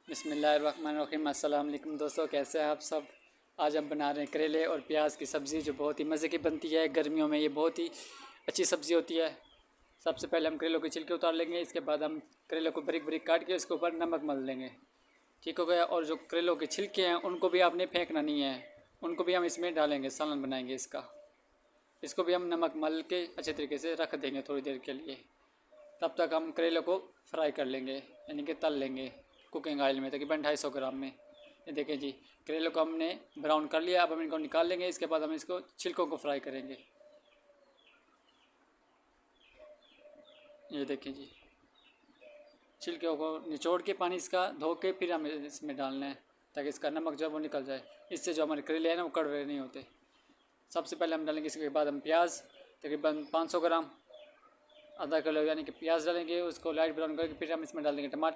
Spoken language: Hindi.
बिस्मिल्लाहिर्रहमानिर्रहीम। अस्सलाम वालेकुम दोस्तों, कैसे हैं आप सब। आज हम बना रहे हैं करेले और प्याज की सब्ज़ी, जो बहुत ही मज़े की बनती है। गर्मियों में ये बहुत ही अच्छी सब्ज़ी होती है। सबसे पहले हम करेलों के छिलके उतार लेंगे। इसके बाद हम करेलों को बारीक बारीक काट के उसके ऊपर नमक मल लेंगे। ठीक हो गया। और जो करेलों के छिलके हैं उनको भी आपने फेंकना नहीं है, उनको भी हम इसमें डालेंगे, सालन बनाएंगे इसका। इसको भी हम नमक मल के अच्छे तरीके से रख देंगे थोड़ी देर के लिए। तब तक हम करेलों को फ्राई कर लेंगे, यानी कि तल लेंगे कुकिंग ऑयल में, तकरीबन 250 ग्राम में। ये देखें जी, करेलों को हमने ब्राउन कर लिया। अब हम इनको निकाल लेंगे। इसके बाद हम इसको छिलकों को फ्राई करेंगे। ये देखें जी, छिलकों को निचोड़ के पानी इसका धो के फिर हमें इसमें डालना है, ताकि इसका नमक जो है वो निकल जाए। इससे जो हमारे करेले हैं ना वो कड़वे नहीं होते। सबसे पहले हम डालेंगे, इसके बाद हम प्याज तकरीबन 500 ग्राम, आधा किलो यानी कि प्याज डालेंगे। उसको लाइट ब्राउन करके फिर हम इसमें डालेंगे टमाटर।